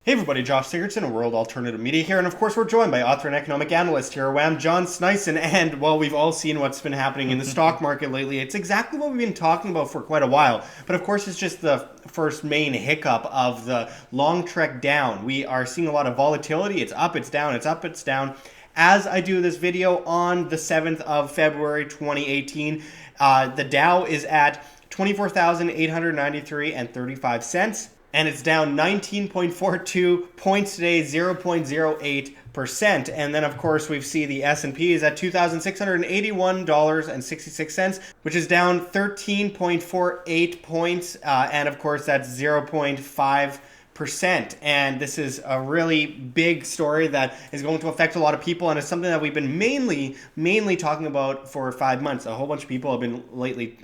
Hey everybody, Josh Sigurdson, a World Alternative Media here, and of course we're joined by author and economic analyst here, Wham, John Sneisen, and well, we've all seen what's been happening in the stock market lately. It's exactly what we've been talking about for quite a while, but of course it's just the first main hiccup of the long trek down. We are seeing a lot of volatility. It's up, it's down, it's up, it's down. As I do this video on the 7th of February 2018, the Dow is at 24,893 and 35 cents. And it's down 19.42 points today, 0.08%. And then, of course, we see the S&P is at $2,681.66, which is down 13.48 points. And, of course, that's 0.5%. And this is a really big story that is going to affect a lot of people, and it's something that we've been mainly talking about for 5 months. A whole bunch of people have been lately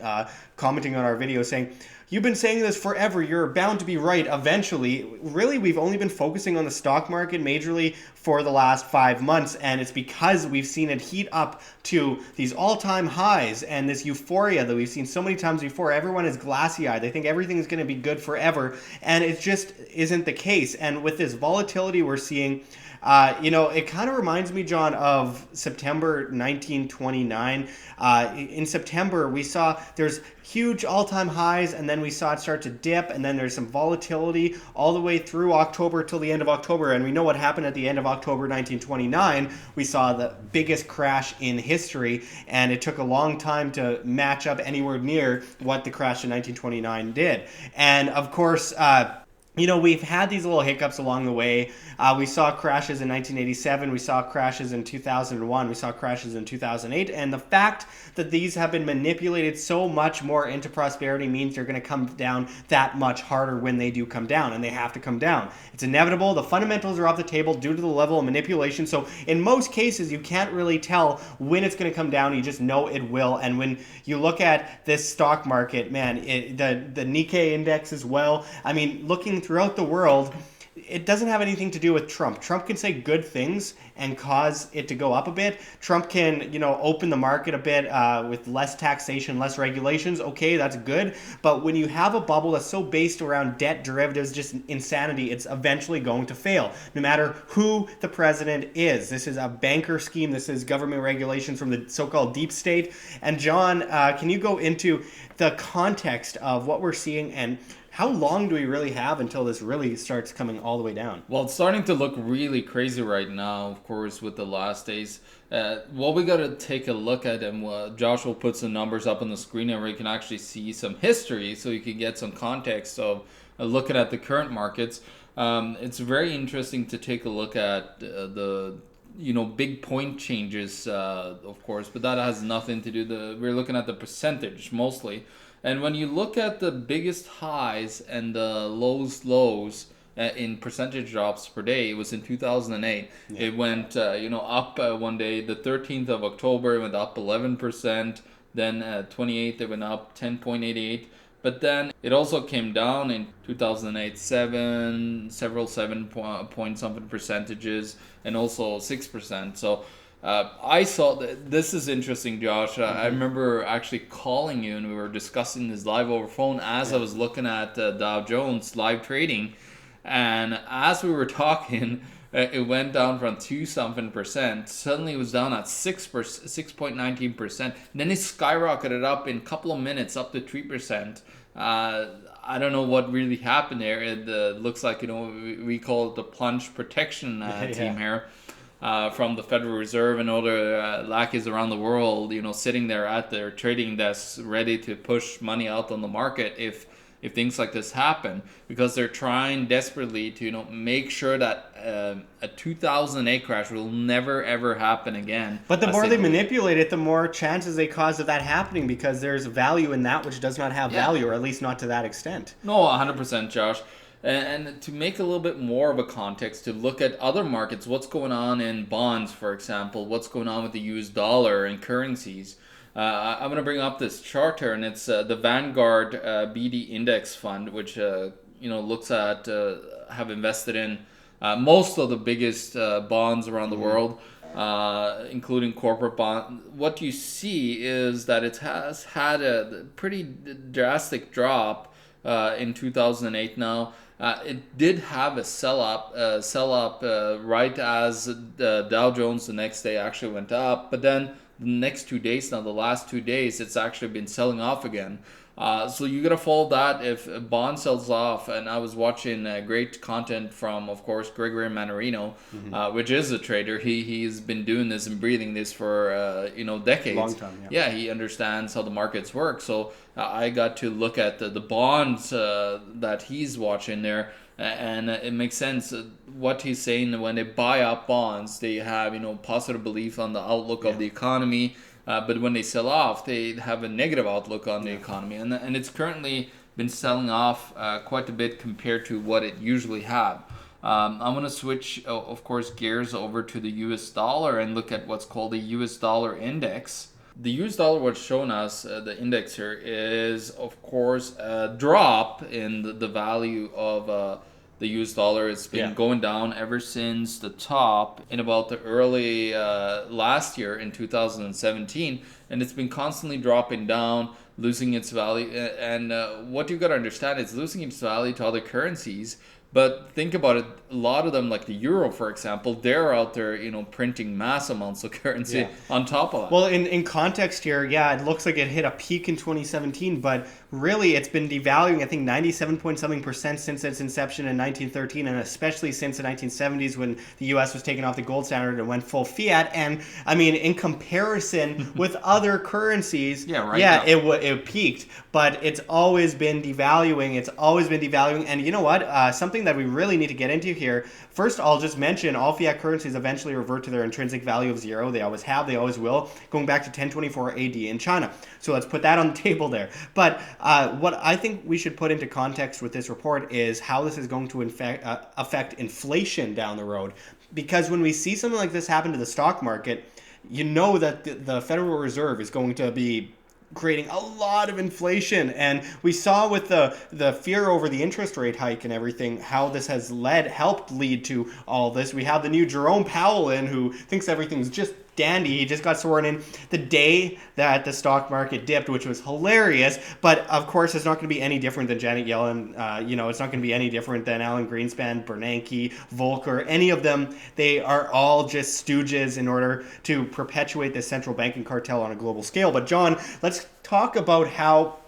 commenting on our videos saying, "You've been saying this forever. You're bound to be right eventually." Really, we've only been focusing on the stock market majorly for the last 5 months, and it's because we've seen it heat up to these all-time highs and this euphoria that we've seen so many times before. Everyone is glassy-eyed. They think everything is going to be good forever, and it just isn't the case. And with this volatility we're seeing, it kind of reminds me, John, of September 1929. In September, we saw there's huge all-time highs, and then we saw it start to dip, and then there's some volatility all the way through October till the end of October. And we know what happened at the end of October 1929. We saw the biggest crash in history, and it took a long time to match up anywhere near what the crash in 1929 did. And of course, we've had these little hiccups along the way. We saw crashes in 1987. We saw crashes in 2001. We saw crashes in 2008. And the fact that these have been manipulated so much more into prosperity means they're going to come down that much harder when they do come down. And they have to come down. It's inevitable. The fundamentals are off the table due to the level of manipulation. So in most cases, you can't really tell when it's going to come down. You just know it will. And when you look at this stock market, man, the Nikkei index as well. I mean, looking throughout the world, it doesn't have anything to do with Trump. Trump can say good things and cause it to go up a bit. Trump can, open the market a bit with less taxation, less regulations. Okay, that's good. But when you have a bubble that's so based around debt derivatives, just insanity, it's eventually going to fail, no matter who the president is. This is a banker scheme. This is government regulations from the so-called deep state. And John, can you go into the context of what we're seeing and how long do we really have until this really starts coming all the way down? Well, it's starting to look really crazy right now, of course, with the last days. What we got to take a look at, and Josh will put some numbers up on the screen and where you can actually see some history so you can get some context of looking at the current markets. It's very interesting to take a look at the big point changes, of course, but that has nothing to do. We're looking at the percentage mostly. And when you look at the biggest highs and the lows in percentage drops per day, it was in 2008. Yeah. It went up one day, the 13th of October, it went up 11%. Then 28th, it went up 10.88%. But then it also came down in 2008, several 7 point something percentages, and also 6%. So I saw that this is interesting, Josh. I remember actually calling you and we were discussing this live over phone as I was looking at Dow Jones live trading. And as we were talking, it went down from 2-something%. Suddenly it was down at 6.19%. Then it skyrocketed up in a couple of minutes up to 3%. I don't know what really happened there. It looks like, we call it the plunge protection team here. From the Federal Reserve and other lackeys around the world, sitting there at their trading desks ready to push money out on the market if things like this happen, because they're trying desperately to make sure that a 2008 crash will never ever happen again. But the more they manipulate it, the more chances they cause of that happening, because there's value in that which does not have value, or at least not to that extent. No, 100%, Josh. And to make a little bit more of a context, to look at other markets, what's going on in bonds, for example, what's going on with the US dollar and currencies. I'm going to bring up this chart here, and it's the Vanguard BD Index Fund, which looks at have invested in most of the biggest bonds around the world, including corporate bond. What you see is that it has had a pretty drastic drop in 2008 now. it did have a sell up right as the Dow Jones the next day actually went up, but then the next 2 days, now the last 2 days, it's actually been selling off again. So you gotta follow that if a bond sells off. And I was watching great content from, of course, Gregory Mannarino, which is a trader. He's been doing this and breathing this for decades. Long time, yeah. He understands how the markets work. So I got to look at the bonds that he's watching there. And it makes sense what he's saying. When they buy up bonds, they have positive belief on the outlook of the economy. But when they sell off, they have a negative outlook on the economy, and it's currently been selling off quite a bit compared to what it usually had. I'm going to switch, of course, gears over to the U.S. dollar and look at what's called the U.S. dollar index. The U.S. dollar, what's shown us, the index here, is, of course, a drop in the value of the US dollar. It's been going down ever since the top in about the early last year in 2017, and it's been constantly dropping down, losing its value. And what you've got to understand is losing its value to other currencies. But think about it, a lot of them, like the euro, for example, they're out there, printing mass amounts of currency on top of that. Well, in context here, it looks like it hit a peak in 2017, but really it's been devaluing, I think, 97.something% since its inception in 1913, and especially since the 1970s when the U.S. was taken off the gold standard and went full fiat. And, I mean, in comparison with other currencies, it peaked, but it's always been devaluing. And you know what? Something that we really need to get into here. First, I'll just mention all fiat currencies eventually revert to their intrinsic value of zero. They always have, they always will, going back to 1024 AD in China. So let's put that on the table there. But what I think we should put into context with this report is how this is going to affect inflation down the road. Because when we see something like this happen to the stock market, you know that the Federal Reserve is going to be creating a lot of inflation. And we saw with the fear over the interest rate hike and everything, how this has helped lead to all this. We have the new Jerome Powell in, who thinks everything's just dandy. He just got sworn in the day that the stock market dipped, which was hilarious. But of course, it's not going to be any different than Janet Yellen. It's not going to be any different than Alan Greenspan, Bernanke, Volcker, any of them. They are all just stooges in order to perpetuate this central banking cartel on a global scale. But John, let's talk about how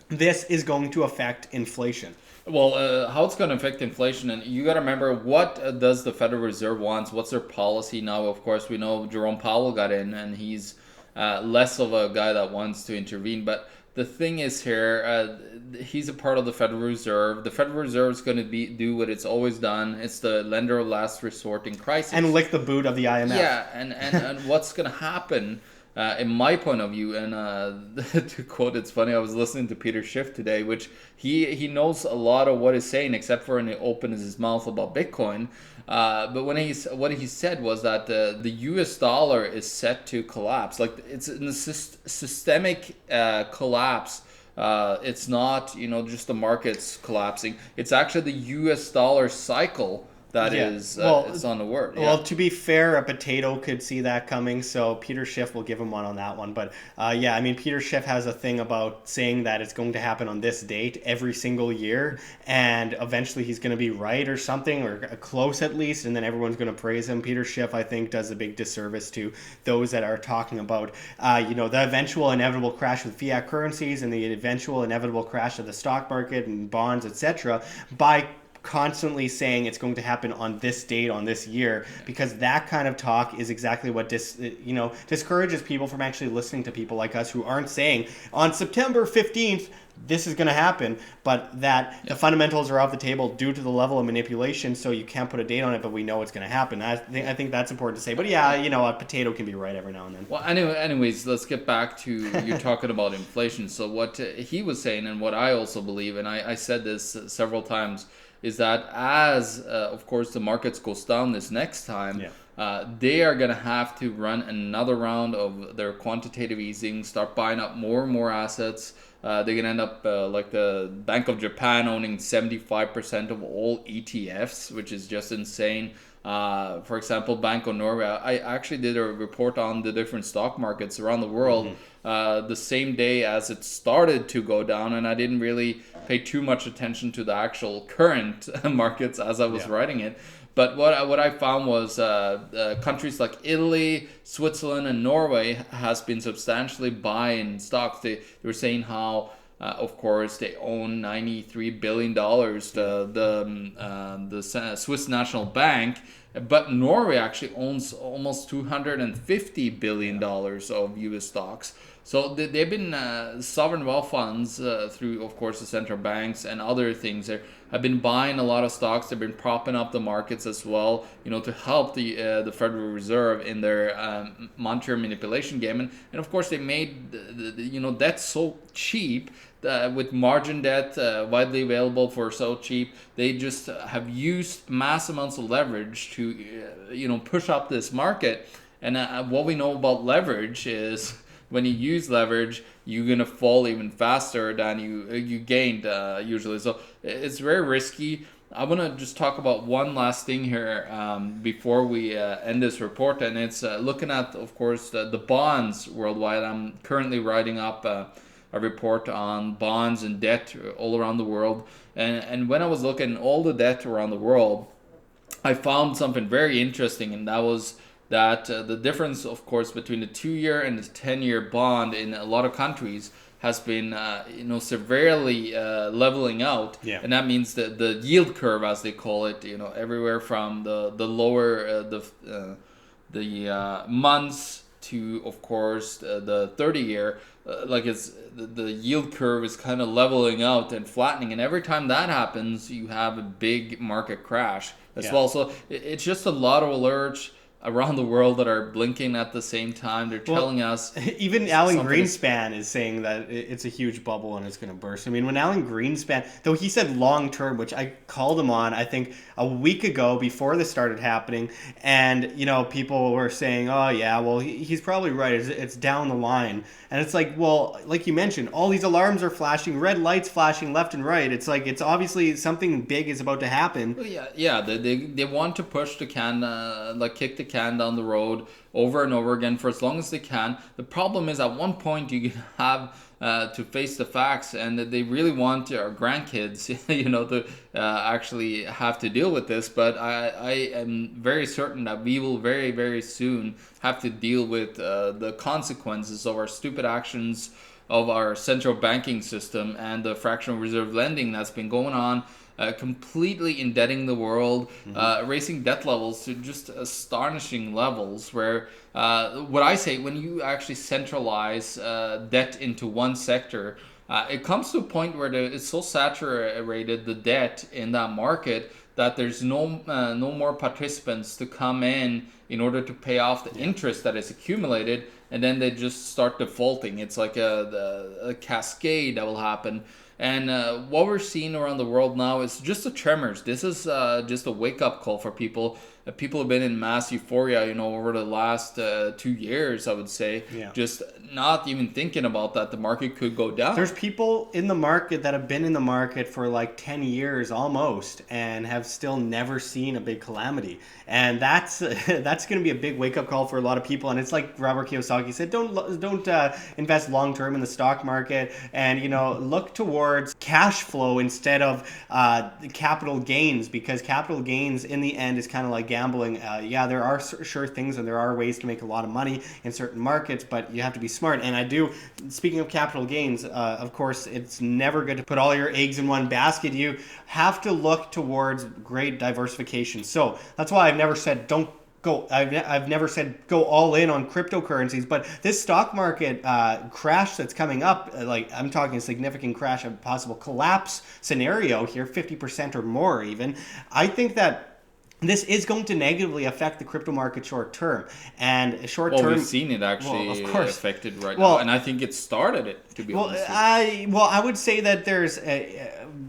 this is going to affect inflation. Well, how it's going to affect inflation, and you got to remember, what does the Federal Reserve want? What's their policy now? Of course, we know Jerome Powell got in, and he's less of a guy that wants to intervene. But the thing is here, he's a part of the Federal Reserve. The Federal Reserve is going to do what it's always done. It's the lender of last resort in crisis. And lick the boot of the IMF. Yeah, and what's going to happen, in my point of view, and to quote, it's funny, I was listening to Peter Schiff today, which he knows a lot of what he's saying, except for when he opens his mouth about Bitcoin. But what he said was that the US dollar is set to collapse. Like, it's in a systemic collapse. It's not, just the markets collapsing. It's actually the US dollar cycle that is it's on the word. Yeah. Well, to be fair, a potato could see that coming, so Peter Schiff will give him one on that one. But Peter Schiff has a thing about saying that it's going to happen on this date every single year, and eventually he's going to be right or something, or close at least, and then everyone's going to praise him. Peter Schiff, I think, does a big disservice to those that are talking about the eventual inevitable crash of fiat currencies and the eventual inevitable crash of the stock market and bonds, etc., by constantly saying it's going to happen on this date, on this year, because that kind of talk is exactly what discourages people from actually listening to people like us who aren't saying on September 15th this is going to happen, but that the fundamentals are off the table due to the level of manipulation, so you can't put a date on it, but we know it's going to happen. I think that's important to say. But a potato can be right every now and then. Well, anyways, let's get back to you talking about inflation. So what he was saying, and what I also believe, and I said this several times, is that as, of course, the markets goes down this next time, they are going to have to run another round of their quantitative easing, start buying up more and more assets. They're going to end up like the Bank of Japan owning 75% of all ETFs, which is just insane. For example, Bank of Norway, I actually did a report on the different stock markets around the world. the same day as it started to go down, and I didn't really pay too much attention to the actual current markets as I was writing it. But what I found was countries like Italy, Switzerland, and Norway has been substantially buying stocks. They were saying how, of course, they own $93 billion, the Swiss National Bank, but Norway actually owns almost $250 billion of U.S. stocks. So they've been sovereign wealth funds through, of course, the central banks and other things. They have been buying a lot of stocks. They've been propping up the markets as well, to help the Federal Reserve in their monetary manipulation game. And of course, they made debt so cheap. With margin debt widely available for so cheap, they just have used mass amounts of leverage to push up this market. And what we know about leverage is when you use leverage, you're gonna fall even faster than you gained usually. So it's very risky. I want to just talk about one last thing here before we end this report, and it's looking at, of course, the bonds worldwide. I'm currently writing up a report on bonds and debt all around the world. And when I was looking at all the debt around the world, I found something very interesting, and that was that the difference, of course, between the 2-year and the 10-year bond in a lot of countries has been, severely leveling out. Yeah. And that means that the yield curve, as they call it, everywhere from the lower, the months to, of course, the 30-year, it's the yield curve is kind of leveling out and flattening, and every time that happens, you have a big market crash as well. So it's just a lot of alerts around the world that are blinking at the same time. They're telling us. Even Alan Greenspan is saying that it's a huge bubble and it's going to burst. I mean, when Alan Greenspan, though he said long term, which I called him on, I think a week ago before this started happening, and people were saying, oh yeah, well he's probably right. It's down the line, and it's like, well, like you mentioned, all these alarms are flashing, red lights flashing left and right. It's like it's obviously something big is about to happen. Well, yeah. They want to push the can, kick the can down the road over and over again for as long as they can. The problem is at one point you have to face the facts, and they really want our grandkids, to actually have to deal with this. But I am very certain that we will very, very soon have to deal with the consequences of our stupid actions of our central banking system and the fractional reserve lending that's been going on. Completely indebting the world, raising debt levels to just astonishing levels where, what I say, when you actually centralize debt into one sector, it comes to a point where it's so saturated, the debt in that market, that there's no more participants to come in order to pay off the interest that is accumulated, and then they just start defaulting. It's like a cascade that will happen. And what we're seeing around the world now is just the tremors. This is just a wake-up call for people. People have been in mass euphoria, over the last 2 years, I would say. Yeah. Just not even thinking about that the market could go down. There's people in the market that have been in the market for like 10 years almost and have still never seen a big calamity. And that's going to be a big wake-up call for a lot of people. And it's like Robert Kiyosaki said, don't invest long-term in the stock market, and look towards cash flow instead of capital gains, because capital gains in the end is kind of like gambling. There are sure things and there are ways to make a lot of money in certain markets, but you have to be smart. And speaking of capital gains, of course, it's never good to put all your eggs in one basket. You have to look towards great diversification. So that's why I've never said I've never said go all in on cryptocurrencies, but this stock market crash that's coming up, I'm talking a significant crash, a possible collapse scenario here, 50% or more even. I think that this is going to negatively affect the crypto market short term. And short term, we've seen it actually affected now, and I think it started it, to be honest. I would say that there's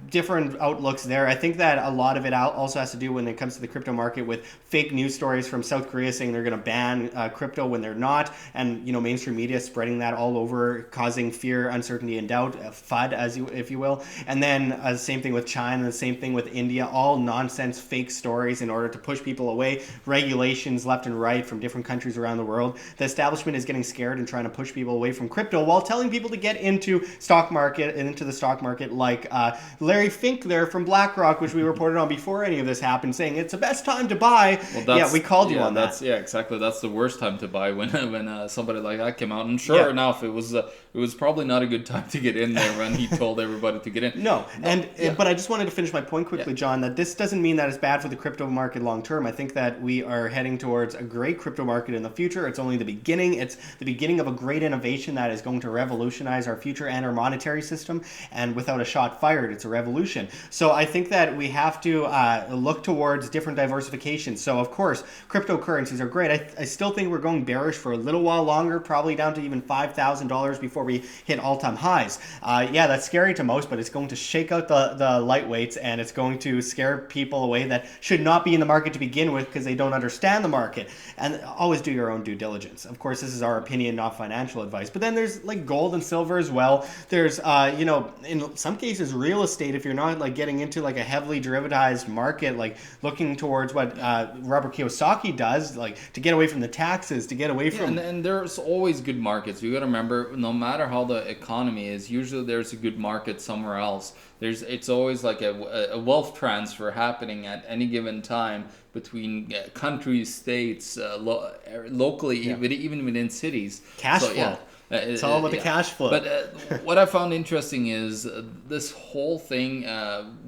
different outlooks there. I think that a lot of it also has to do when it comes to the crypto market with fake news stories from South Korea saying they're going to ban crypto when they're not, and mainstream media spreading that all over, causing fear, uncertainty, and doubt, FUD, if you will. And then same thing with China, the same thing with India, all nonsense, fake stories in order to push people away, regulations left and right from different countries around the world. The establishment is getting scared and trying to push people away from crypto while telling people to get into the stock market, like Larry Fink there from BlackRock, which we reported on before any of this happened, saying it's the best time to buy. Well, we called you on that. Yeah, exactly. That's the worst time to buy when somebody like that came out. And sure enough, it was probably not a good time to get in there when he told everybody to get in. No, but I just wanted to finish my point quickly, John, that this doesn't mean that it's bad for the crypto market long term. I think that we are heading towards a great crypto market in the future. It's only the beginning. It's the beginning of a great innovation that is going to revolutionize our future and our monetary system. And without a shot fired, it's a revolution. So I think that we have to look towards different diversification. So of course, cryptocurrencies are great. I still think we're going bearish for a little while longer, probably down to even $5,000 before we hit all-time highs. That's scary to most, but it's going to shake out the lightweights, and it's going to scare people away that should not be in the market to begin with because they don't understand the market. And always do your own due diligence. Of course, this is our opinion, not financial advice. But then there's like gold and silver as well. There's in some cases real estate, if you're not like getting into like a heavily derivatized market, like looking towards what Robert Kiyosaki does, like to get away from the taxes, to get away from... And there's always good markets. You got to remember, no matter how the economy is, usually there's a good market somewhere else. It's always like a wealth transfer happening at any given time between countries, states, locally, even within cities. Cash flow. It's all about the cash flow. But what I found interesting is this whole thing,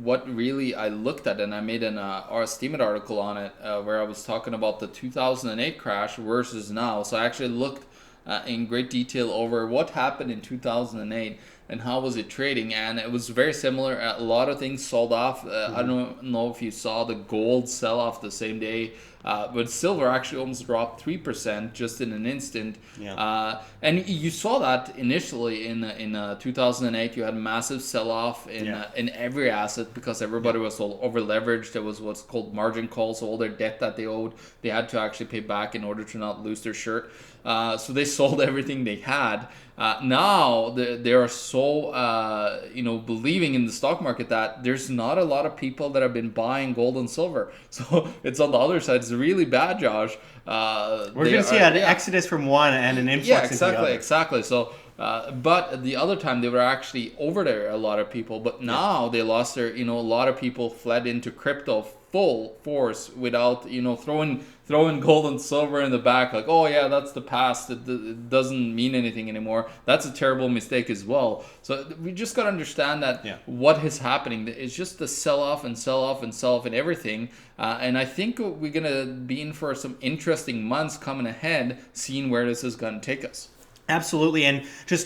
what really I looked at, and I made an Steemit article on it where I was talking about the 2008 crash versus now. So I actually looked in great detail over what happened in 2008 and how was it trading, and it was very similar. A lot of things sold off. I don't know if you saw the gold sell off the same day, but silver actually almost dropped 3% just in an instant. And you saw that initially in 2008. You had a massive sell-off in every asset because everybody was all over leveraged. There was what's called margin calls, so all their debt that they owed, they had to actually pay back in order to not lose their shirt. So they sold everything they had. Now they are so believing in the stock market that there's not a lot of people that have been buying gold and silver. So it's on the other side. It's really bad, Josh. We're going to see an exodus from one and an influx into the other. Exactly. So, but the other time they were actually over there, a lot of people. But now they lost their, a lot of people fled into crypto full force without, throwing gold and silver in the back, like, oh yeah, that's the past. It doesn't mean anything anymore. That's a terrible mistake as well. So we just got to understand that what is happening is just the sell-off and sell-off and sell-off and everything. And I think we're going to be in for some interesting months coming ahead, seeing where this is going to take us. Absolutely, and just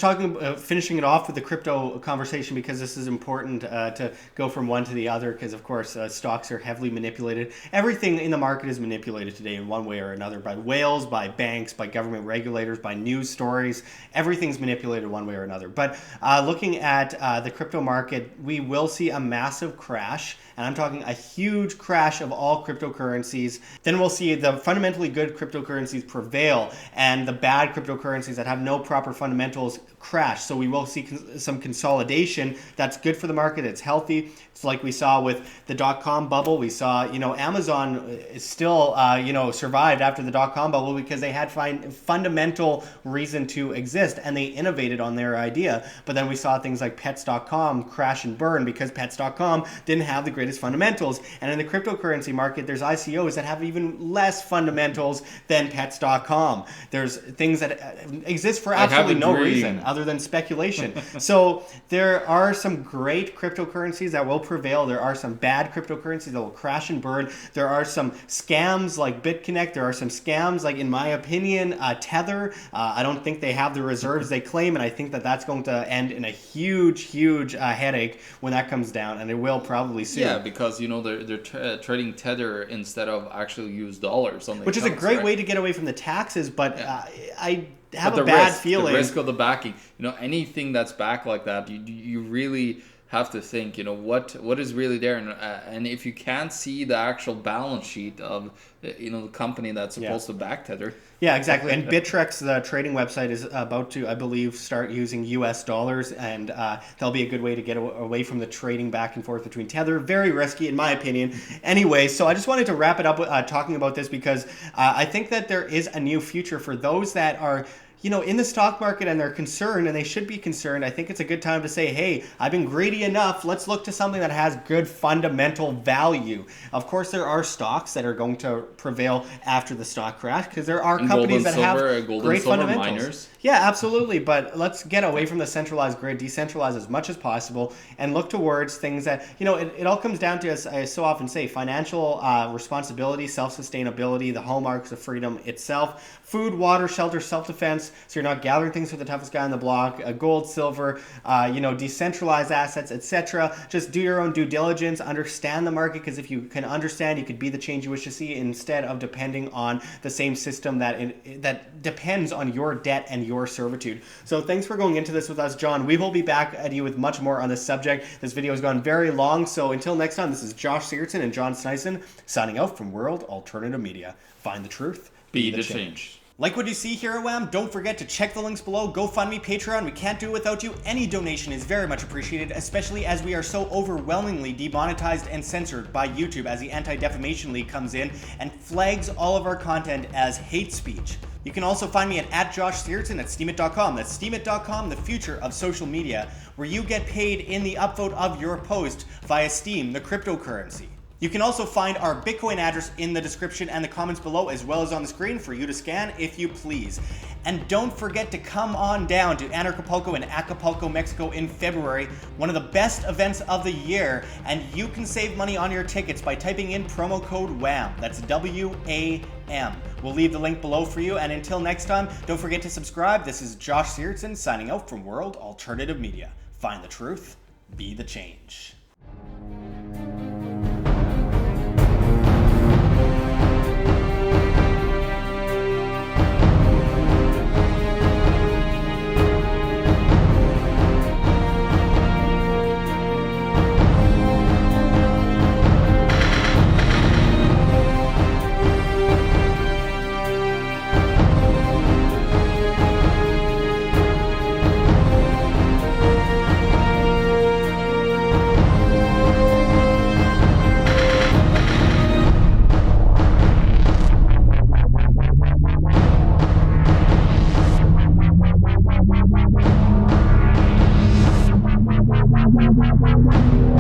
finishing it off with the crypto conversation, because this is important to go from one to the other, because of course stocks are heavily manipulated. Everything in the market is manipulated today in one way or another by whales, by banks, by government regulators, by news stories. Everything's manipulated one way or another. But looking at the crypto market, we will see a massive crash, and I'm talking a huge crash of all cryptocurrencies. Then we'll see the fundamentally good cryptocurrencies prevail, and the bad cryptocurrencies that have no proper fundamentals crash. So we will see some consolidation. That's good for the market. It's healthy. It's like we saw with the dot-com bubble. We saw, Amazon is still, survived after the dot-com bubble because they had fundamental reason to exist, and they innovated on their idea. But then we saw things like pets.com crash and burn because pets.com didn't have the greatest fundamentals. And in the cryptocurrency market, there's ICOs that have even less fundamentals than pets.com. There's things that exist for absolutely no reason other than speculation. So there are some great cryptocurrencies that will prevail. There are some bad cryptocurrencies that will crash and burn. There are some scams like BitConnect. There are some scams like, in my opinion, Tether. I don't think they have the reserves they claim, and I think that that's going to end in a huge headache when that comes down, and it will probably soon. Yeah, because they're trading Tether instead of actually use dollars on the which accounts, is a great right? way to get away from the taxes, but I have a bad feeling. The risk of the backing. Anything that's backed like that, you really have to think, what is really there, and if you can't see the actual balance sheet of the company that's supposed to back Tether. Yeah, exactly. And Bittrex, the trading website, is about to, I believe, start using US dollars, and that'll be a good way to get away from the trading back and forth between Tether. Very risky, in my opinion. Anyway, so I just wanted to wrap it up with talking about this because I think that there is a new future for those that are in the stock market and they're concerned, and they should be concerned. I think it's a good time to say, hey, I've been greedy enough. Let's look to something that has good fundamental value. Of course, there are stocks that are going to prevail after the stock crash because there are companies that have great fundamentals. Miners. Yeah, absolutely. But let's get away from the centralized grid, decentralize as much as possible, and look towards things that, it all comes down to, as I so often say, financial responsibility, self-sustainability, the hallmarks of freedom itself, food, water, shelter, self-defense, so you're not gathering things for the toughest guy on the block, gold, silver, decentralized assets, etc. Just do your own due diligence, understand the market, because if you can understand, you could be the change you wish to see instead of depending on the same system that depends on your debt and your servitude. So thanks for going into this with us, John. We will be back at you with much more on this subject. This video has gone very long, so until next time, this is Josh Sigurdson and John Sneisen signing out from World Alternative Media. Find the truth, be the change. Like what you see here at WHAM? Don't forget to check the links below. GoFundMe, Patreon. We can't do it without you. Any donation is very much appreciated, especially as we are so overwhelmingly demonetized and censored by YouTube as the Anti-Defamation League comes in and flags all of our content as hate speech. You can also find me at Josh Sigurdson at steemit.com. That's steemit.com, the future of social media, where you get paid in the upvote of your post via Steem, the cryptocurrency. You can also find our Bitcoin address in the description and the comments below, as well as on the screen for you to scan if you please. And don't forget to come on down to Anarchapulco in Acapulco, Mexico in February, one of the best events of the year, and you can save money on your tickets by typing in promo code WHAM. That's WAM. We'll leave the link below for you, and until next time, don't forget to subscribe. This is Josh Sigurdson signing out from World Alternative Media. Find the truth, be the change. Wow.